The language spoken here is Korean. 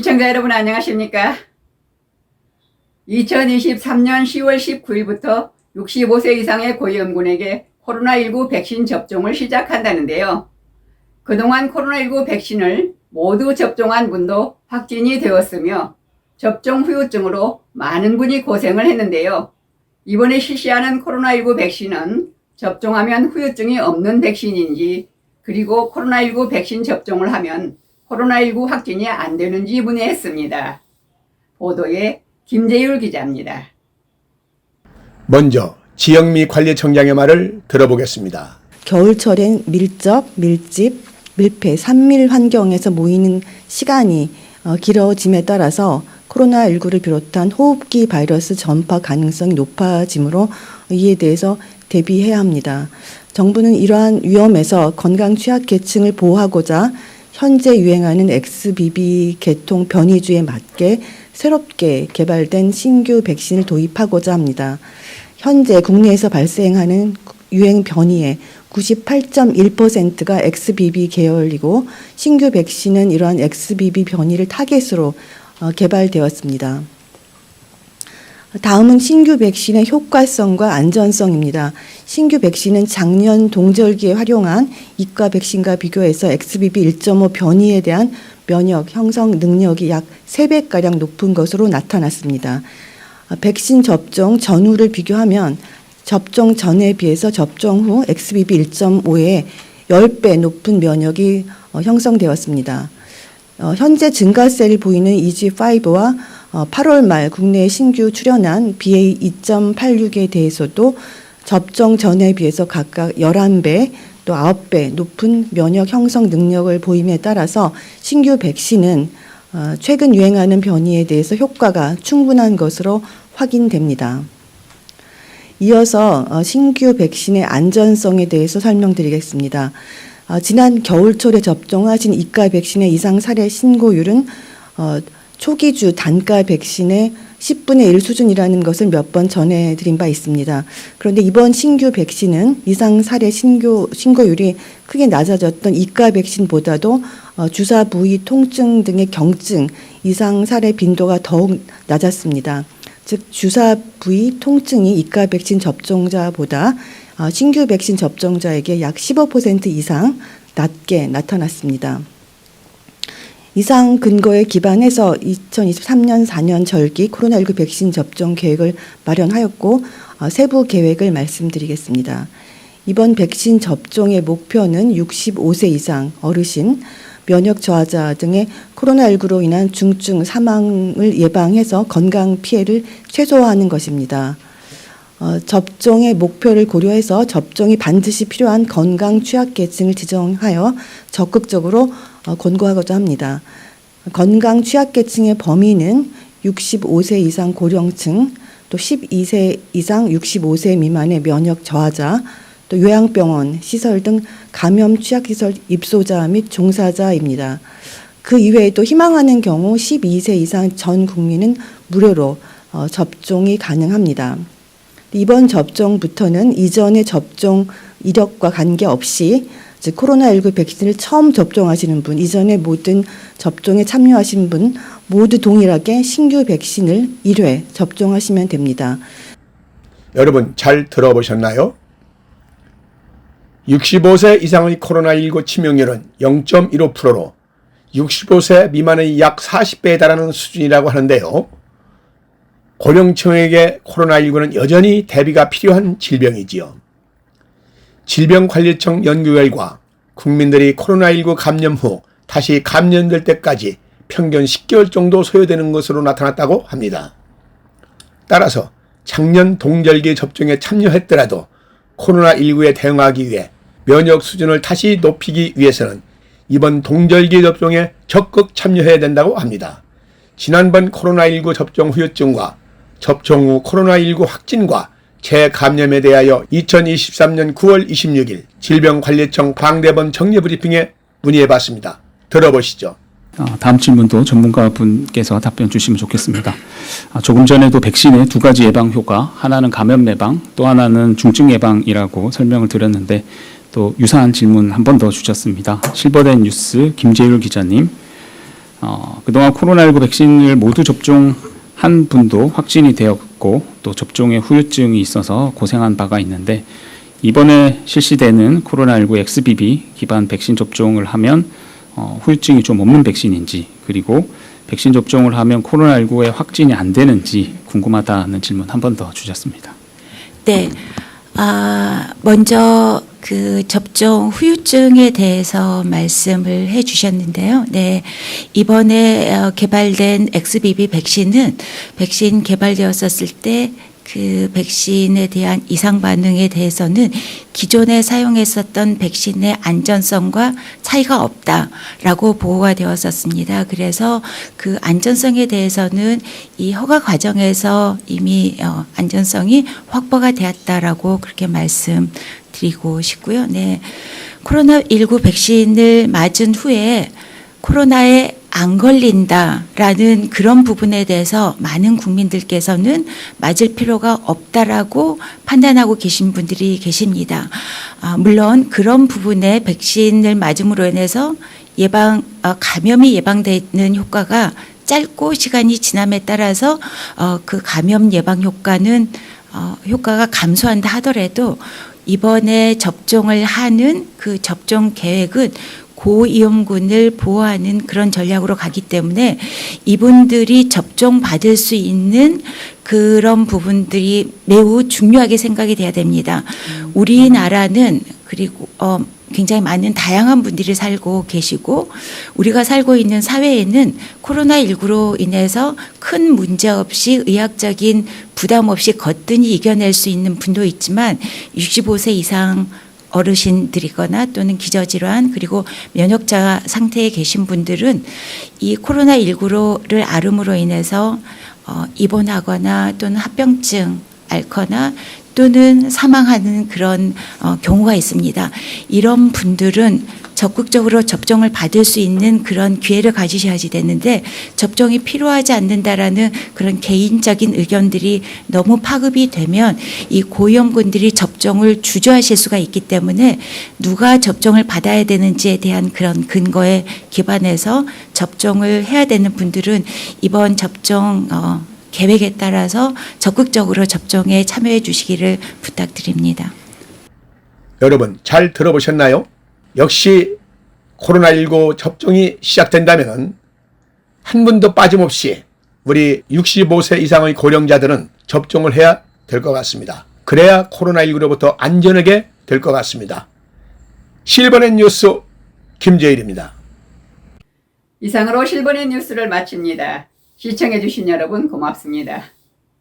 시청자 여러분 안녕하십니까? 2023년 10월 19일부터 65세 이상의 고위험군에게 코로나19 백신 접종을 시작한다는데요. 그동안 코로나19 백신을 모두 접종한 분도 확진이 되었으며 접종 후유증으로 많은 분이 고생을 했는데요. 이번에 실시하는 코로나19 백신은 접종하면 후유증이 없는 백신인지, 그리고 코로나19 백신 접종을 하면 코로나19 확진이 안 되는지 문의했습니다. 보도에 김재율 기자입니다. 먼저 지영미 관리청장의 말을 들어보겠습니다. 겨울철엔 밀접, 밀집, 밀폐, 산밀 환경에서 모이는 시간이 길어짐에 따라서 코로나19를 비롯한 호흡기 바이러스 전파 가능성이 높아지므로 이에 대해서 대비해야 합니다. 정부는 이러한 위험에서 건강 취약계층을 보호하고자 현재 유행하는 XBB 계통 변이주에 맞게 새롭게 개발된 신규 백신을 도입하고자 합니다. 현재 국내에서 발생하는 유행 변이의 98.1%가 XBB 계열이고 신규 백신은 이러한 XBB 변이를 타겟으로 개발되었습니다. 다음은 신규 백신의 효과성과 안전성입니다. 신규 백신은 작년 동절기에 활용한 이과 백신과 비교해서 XBB 1.5 변이에 대한 면역 형성 능력이 약 3배가량 높은 것으로 나타났습니다. 백신 접종 전후를 비교하면 접종 전에 비해서 접종 후 XBB 1.5의 10배 높은 면역이 형성되었습니다. 현재 증가세를 보이는 EG5와 8월 말 국내에 신규 출현한 BA.2.86에 대해서도 접종 전에 비해서 각각 11배 또 9배 높은 면역 형성 능력을 보임에 따라서 신규 백신은 최근 유행하는 변이에 대해서 효과가 충분한 것으로 확인됩니다. 이어서 신규 백신의 안전성에 대해서 설명드리겠습니다. 지난 겨울철에 접종하신 이과 백신의 이상 사례 신고율은 초기주 단가 백신의 10분의 1 수준이라는 것을 몇 번 전해드린 바 있습니다. 그런데 이번 신규 백신은 이상 사례 신고율이 크게 낮아졌던 이과 백신보다도 주사 부위 통증 등의 경증 이상 사례 빈도가 더욱 낮았습니다. 즉 주사 부위 통증이 이과 백신 접종자보다 신규 백신 접종자에게 약 15% 이상 낮게 나타났습니다. 이상 근거에 기반해서 2023년 4년 절기 코로나19 백신 접종 계획을 마련하였고 세부 계획을 말씀드리겠습니다. 이번 백신 접종의 목표는 65세 이상 어르신, 면역 저하자 등의 코로나19로 인한 중증 사망을 예방해서 건강 피해를 최소화하는 것입니다. 접종의 목표를 고려해서 접종이 반드시 필요한 건강 취약계층을 지정하여 적극적으로 권고하고자 합니다. 건강 취약계층의 범위는 65세 이상 고령층, 또 12세 이상 65세 미만의 면역 저하자, 또 요양병원, 시설 등 감염 취약시설 입소자 및 종사자입니다. 그 이외에도 희망하는 경우 12세 이상 전 국민은 무료로 접종이 가능합니다. 이번 접종부터는 이전의 접종 이력과 관계없이 즉 코로나19 백신을 처음 접종하시는 분, 이전에 모든 접종에 참여하신 분 모두 동일하게 신규 백신을 1회 접종하시면 됩니다. 여러분 잘 들어보셨나요? 65세 이상의 코로나19 치명률은 0.15%로 65세 미만의 약 40배에 달하는 수준이라고 하는데요. 고령층에게 코로나19는 여전히 대비가 필요한 질병이지요. 질병관리청 연구 결과 국민들이 코로나19 감염 후 다시 감염될 때까지 평균 10개월 정도 소요되는 것으로 나타났다고 합니다. 따라서 작년 동절기 접종에 참여했더라도 코로나19에 대응하기 위해 면역 수준을 다시 높이기 위해서는 이번 동절기 접종에 적극 참여해야 된다고 합니다. 지난번 코로나19 접종 후유증과 접종 후 코로나19 확진과 재감염에 대하여 2023년 9월 26일 질병관리청 광대본 정례브리핑에 문의해봤습니다. 들어보시죠. 다음 질문도 전문가분께서 답변 주시면 좋겠습니다. 조금 전에도 백신의 두 가지 예방 효과, 하나는 감염 예방, 또 하나는 중증 예방이라고 설명을 드렸는데 또 유사한 질문 한 번 더 주셨습니다. 실버된 뉴스 김재율 기자님, 그동안 코로나19 백신을 모두 접종한 분도 확진이 되었고 또 접종에 후유증이 있어서 고생한 바가 있는데 이번에 실시되는 코로나19 XBB 기반 백신 접종을 하면 후유증이 좀 없는 백신인지 그리고 백신 접종을 하면 코로나19에 확진이 안 되는지 궁금하다는 질문 한 번 더 주셨습니다. 네. 먼저 그 접종 후유증에 대해서 말씀을 해 주셨는데요. 네. 이번에 개발된 XBB 백신은 백신 개발되었었을 때 그 백신에 대한 이상 반응에 대해서는 기존에 사용했었던 백신의 안전성과 차이가 없다라고 보고가 되었었습니다. 그래서 그 안전성에 대해서는 이 허가 과정에서 이미 안전성이 확보가 되었다라고 그렇게 말씀드리고 싶고요. 네. 코로나19 백신을 맞은 후에 코로나에 안 걸린다라는 그런 부분에 대해서 많은 국민들께서는 맞을 필요가 없다라고 판단하고 계신 분들이 계십니다. 물론 그런 부분에 백신을 맞음으로 인해서 감염이 예방되는 효과가 짧고 시간이 지남에 따라서 그 감염 예방 효과가 감소한다 하더라도 이번에 접종을 하는 그 접종 계획은 고위험군을 보호하는 그런 전략으로 가기 때문에 이분들이 접종받을 수 있는 그런 부분들이 매우 중요하게 생각이 돼야 됩니다. 우리나라는 그리고 굉장히 많은 다양한 분들이 살고 계시고 우리가 살고 있는 사회에는 코로나19로 인해서 큰 문제 없이 의학적인 부담 없이 거뜬히 이겨낼 수 있는 분도 있지만 65세 이상 어르신들이거나 또는 기저질환 그리고 면역자 상태에 계신 분들은 이 코로나19를 앓음으로 인해서 입원하거나 또는 합병증 앓거나 또는 사망하는 그런 경우가 있습니다. 이런 분들은 적극적으로 접종을 받을 수 있는 그런 기회를 가지셔야지 되는데 접종이 필요하지 않는다라는 그런 개인적인 의견들이 너무 파급이 되면 이 고위험군들이 접종을 주저하실 수가 있기 때문에 누가 접종을 받아야 되는지에 대한 그런 근거에 기반해서 접종을 해야 되는 분들은 이번 접종 계획에 따라서 적극적으로 접종에 참여해 주시기를 부탁드립니다. 여러분 잘 들어보셨나요? 역시 코로나19 접종이 시작된다면 한 분도 빠짐없이 우리 65세 이상의 고령자들은 접종을 해야 될 것 같습니다. 그래야 코로나19로부터 안전하게 될 것 같습니다. 실버넷 뉴스 김재일입니다. 이상으로 실버넷 뉴스를 마칩니다. 시청해주신 여러분 고맙습니다.